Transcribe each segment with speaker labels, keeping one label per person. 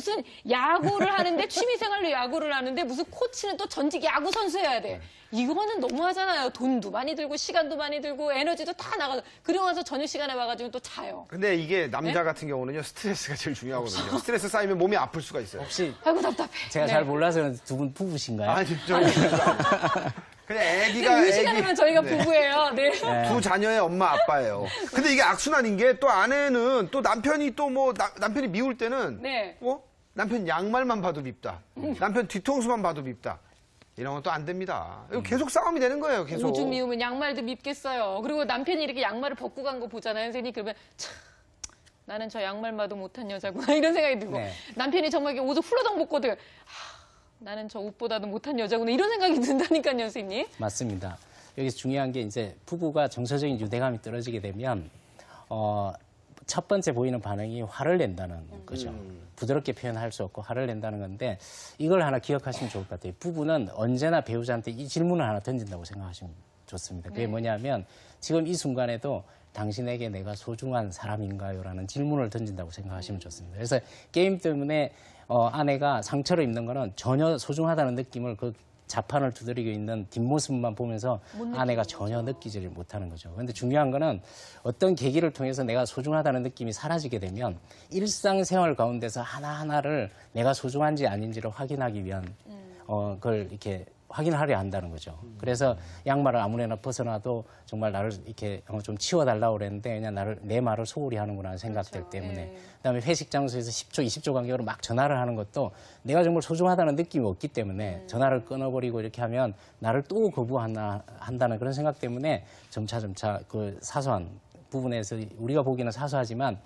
Speaker 1: 무슨 야구를 하는데 취미생활로 야구를 하는데 무슨 코치는 또 전직 야구 선수여야 돼. 이거는 너무하잖아요. 돈도 많이 들고 시간도 많이 들고 에너지도 다 나가서 그러고 나서 저녁 시간에 와가지고 또 자요.
Speaker 2: 근데 이게 남자 같은 경우는요 스트레스가 제일 중요하거든요. 스트레스 쌓이면 몸이 아플 수가 있어요.
Speaker 3: 혹시
Speaker 1: 아이고 답답해.
Speaker 3: 제가 잘 몰라서 두 분 부부신가요?
Speaker 2: 아니 그냥 애기가
Speaker 1: 이 시간이면 저희가 부부예요. 네.
Speaker 2: 두 자녀의 엄마 아빠예요. 근데 이게 악순환인 게 또 아내는 또 남편이 또 뭐 남편이 미울 때는
Speaker 1: 네.
Speaker 2: 남편 양말만 봐도 밉다. 남편 뒤통수만 봐도 밉다. 이런 건 또 안 됩니다. 이거 계속 싸움이 되는 거예요, 계속.
Speaker 1: 오죽 미우면 양말도 밉겠어요. 그리고 남편이 이렇게 양말을 벗고 간 거 보잖아요, 선생님. 그러면 참 나는 저 양말 봐도 못한 여자구나 이런 생각이 들고
Speaker 3: 네.
Speaker 1: 남편이 정말 이렇게 옷을 훌러덩 벗고도 나는 저 옷보다도 못한 여자구나 이런 생각이 든다니까요, 선생님.
Speaker 3: 맞습니다. 여기서 중요한 게 이제 부부가 정서적인 유대감이 떨어지게 되면 첫 번째 보이는 반응이 화를 낸다는 거죠. 부드럽게 표현할 수 없고 화를 낸다는 건데 이걸 하나 기억하시면 좋을 것 같아요. 부부는 언제나 배우자한테 이 질문을 하나 던진다고 생각하시면 좋습니다. 그게 뭐냐면 지금 이 순간에도 당신에게 내가 소중한 사람인가요? 라는 질문을 던진다고 생각하시면 좋습니다. 그래서 게임 때문에 아내가 상처를 입는 거는 전혀 소중하다는 느낌을 그 자판을 두드리고 있는 뒷모습만 보면서 아내가 전혀 느끼지를 못하는 거죠. 그런데 중요한 거는 어떤 계기를 통해서 내가 소중하다는 느낌이 사라지게 되면 일상생활 가운데서 하나하나를 내가 소중한지 아닌지를 확인하기 위한 그걸 이렇게 확인하려 한다는 거죠. 그래서 양말을 아무래나 벗어놔도 정말 나를 이렇게 좀 치워달라고 그랬는데 그냥 내 말을 소홀히 하는구나 하는 생각들
Speaker 1: 그렇죠.
Speaker 3: 때문에.
Speaker 1: 네.
Speaker 3: 그다음에 회식 장소에서 10초, 20초 간격으로 막 전화를 하는 것도 내가 정말 소중하다는 느낌이 없기 때문에 전화를 끊어버리고 이렇게 하면 나를 또 거부한다는 그런 생각 때문에 점차 그 사소한 부분에서 우리가 보기에는 사소하지만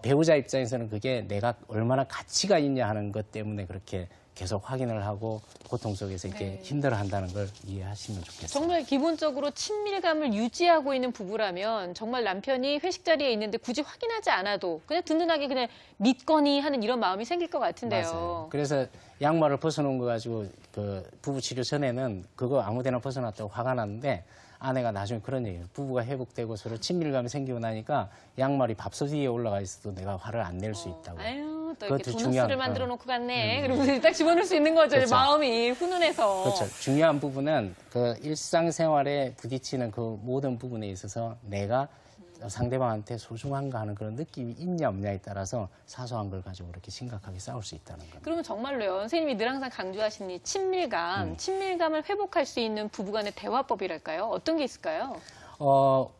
Speaker 3: 배우자 입장에서는 그게 내가 얼마나 가치가 있냐 하는 것 때문에 그렇게 계속 확인을 하고 고통 속에서 이렇게 힘들어한다는 걸 이해하시면 좋겠습니다.
Speaker 1: 정말 기본적으로 친밀감을 유지하고 있는 부부라면 정말 남편이 회식 자리에 있는데 굳이 확인하지 않아도 그냥 든든하게 그냥 믿거니 하는 이런 마음이 생길 것 같은데요.
Speaker 3: 맞아요. 그래서 양말을 벗어놓은 거 가지고 그 부부 치료 전에는 그거 아무데나 벗어놨다고 화가 났는데 아내가 나중에 그런 얘기예요. 부부가 회복되고 서로 친밀감이 생기고 나니까 양말이 밥솥 위에 올라가 있어도 내가 화를 안 낼 수 있다고.
Speaker 1: 아유, 또 이렇게
Speaker 3: 그것도
Speaker 1: 도넛을 만들어 놓고 갔네. 그러면서 딱 집어넣을 수 있는 거죠.
Speaker 3: 그렇죠.
Speaker 1: 마음이 훈훈해서.
Speaker 3: 그렇죠. 중요한 부분은 그 일상생활에 부딪히는 그 모든 부분에 있어서 내가 상대방한테 소중한가 하는 그런 느낌이 있냐 없냐에 따라서 사소한 걸 가지고 그렇게 심각하게 싸울 수 있다는 겁니다.
Speaker 1: 그러면 정말로요. 선생님이 늘 항상 강조하시는 이 친밀감, 친밀감을 회복할 수 있는 부부간의 대화법이랄까요? 어떤 게 있을까요?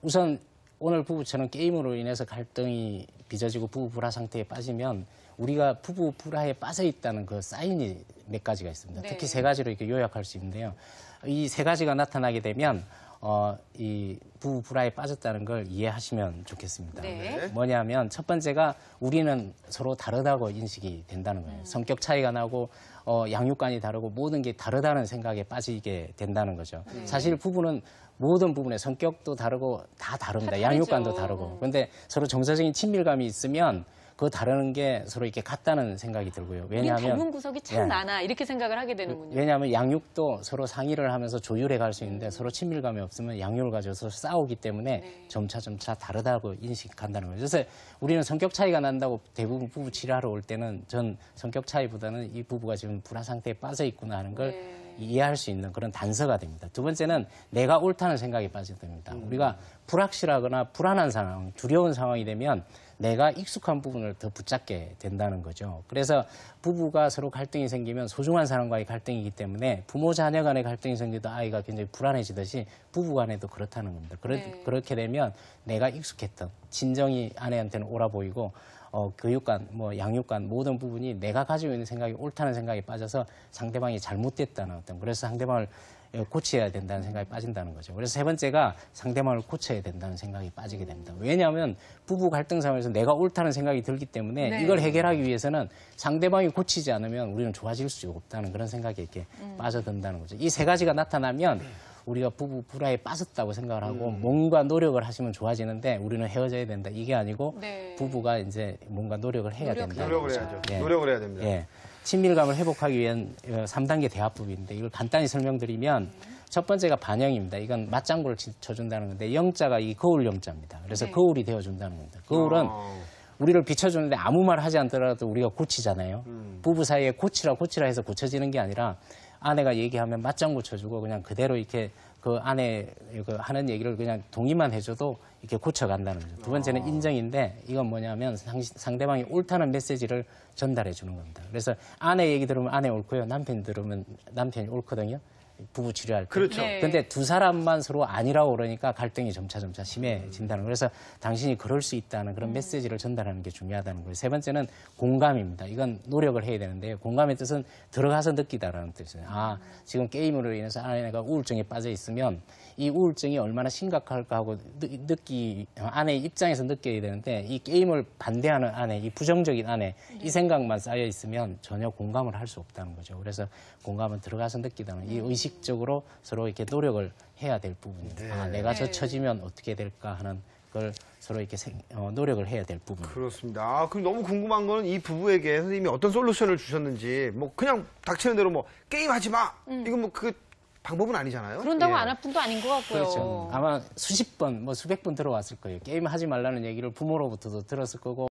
Speaker 3: 우선 오늘 부부처럼 게임으로 인해서 갈등이 빚어지고 부부 불화 상태에 빠지면 우리가 부부 불화에 빠져 있다는 그 사인이 몇 가지가 있습니다.
Speaker 1: 네.
Speaker 3: 특히 세 가지로 이렇게 요약할 수 있는데요. 이 세 가지가 나타나게 되면 이 부부 불화에 빠졌다는 걸 이해하시면 좋겠습니다.
Speaker 1: 네.
Speaker 3: 뭐냐면 첫 번째가 우리는 서로 다르다고 인식이 된다는 거예요. 성격 차이가 나고 양육관이 다르고 모든 게 다르다는 생각에 빠지게 된다는 거죠. 사실 부부는 모든 부분에 성격도 다르고 다 다릅니다.
Speaker 1: 다
Speaker 3: 양육관도
Speaker 1: 다르죠.
Speaker 3: 다르고. 그런데 서로 정서적인 친밀감이 있으면 그 다르는 게 서로 이렇게 같다는 생각이 들고요.
Speaker 1: 우린
Speaker 3: 왜냐하면
Speaker 1: 닮은 구석이 참 많아. 이렇게 생각을 하게 되는군요.
Speaker 3: 왜냐하면 양육도 서로 상의를 하면서 조율해 갈 수 있는데 서로 친밀감이 없으면 양육을 가져서 싸우기 때문에 점차 다르다고 인식한다는 거죠. 그래서 우리는 성격 차이가 난다고 대부분 부부 치료하러 올 때는 전 성격 차이보다는 이 부부가 지금 불화 상태에 빠져 있구나 하는 걸 이해할 수 있는 그런 단서가 됩니다. 두 번째는 내가 옳다는 생각에 빠지게 됩니다. 우리가 불확실하거나 불안한 상황, 두려운 상황이 되면 내가 익숙한 부분을 더 붙잡게 된다는 거죠. 그래서 부부가 서로 갈등이 생기면 소중한 사람과의 갈등이기 때문에 부모 자녀 간의 갈등이 생기도 아이가 굉장히 불안해지듯이 부부 간에도 그렇다는 겁니다. 그렇게 되면 내가 익숙했던 친정이 아내한테는 옳아 보이고 교육관, 양육관 모든 부분이 내가 가지고 있는 생각이 옳다는 생각에 빠져서 상대방이 잘못됐다는 그래서 상대방을 고쳐야 된다는 생각에 빠진다는 거죠. 그래서 세 번째가 상대방을 고쳐야 된다는 생각이 빠지게 됩니다. 왜냐하면 부부 갈등 상황에서 내가 옳다는 생각이 들기 때문에 이걸 해결하기 위해서는 상대방이 고치지 않으면 우리는 좋아질 수 없다는 그런 생각에 이렇게 빠져든다는 거죠. 이 세 가지가 나타나면 우리가 부부 불화에 빠졌다고 생각을 하고 뭔가 노력을 하시면 좋아지는데 우리는 헤어져야 된다. 이게 아니고 부부가 이제 뭔가 노력을 해야 된다.
Speaker 2: 노력을 해야죠. 노력을 해야 됩니다.
Speaker 3: 예. 친밀감을 회복하기 위한 3단계 대화법인데 이걸 간단히 설명드리면 첫 번째가 반영입니다. 이건 맞장구를 쳐준다는 건데 영자가 이 거울 영자입니다. 그래서 거울이 되어준다는 겁니다. 거울은 우리를 비춰주는데 아무 말 하지 않더라도 우리가 고치잖아요. 부부 사이에 고치라 해서 고쳐지는 게 아니라 아내가 얘기하면 맞장구 쳐주고 그냥 그대로 이렇게 그 아내 하는 얘기를 그냥 동의만 해줘도 이렇게 고쳐간다는 거죠. 두 번째는 인정인데 이건 뭐냐면 상대방이 옳다는 메시지를 전달해 주는 겁니다. 그래서 아내 얘기 들으면 아내 옳고요. 남편 들으면 남편이 옳거든요. 부부 치료할 때.
Speaker 2: 그렇죠.
Speaker 1: 네.
Speaker 3: 근데 두 사람만 서로 아니라고 그러니까 갈등이 점차 심해진다는 거예요. 그래서 당신이 그럴 수 있다는 그런 메시지를 전달하는 게 중요하다는 거예요. 세 번째는 공감입니다. 이건 노력을 해야 되는데요. 공감의 뜻은 들어가서 느끼다라는 뜻이에요. 아, 지금 게임으로 인해서 아내가 우울증에 빠져 있으면 이 우울증이 얼마나 심각할까 하고 아내의 입장에서 느껴야 되는데 이 게임을 반대하는 아내, 이 부정적인 아내, 이 생각만 쌓여 있으면 전혀 공감을 할 수 없다는 거죠. 그래서 공감은 들어가서 느끼다는 이 의식적으로 서로 이렇게 노력을 해야 될 부분입니다. 아, 내가 저 처지면 어떻게 될까 하는 걸 서로 이렇게 노력을 해야 될 부분입니다.
Speaker 2: 그렇습니다. 아, 그럼 너무 궁금한 거는 이 부부에게 선생님이 어떤 솔루션을 주셨는지, 뭐 그냥 닥치는 대로 뭐 게임하지 마. 이건 뭐 그 방법은 아니잖아요.
Speaker 1: 그런다고
Speaker 2: 예.
Speaker 1: 안 아픈도 아닌 것 같고요.
Speaker 3: 그렇죠. 아마 수십 번, 수백 번 들어왔을 거예요. 게임 하지 말라는 얘기를 부모로부터도 들었을 거고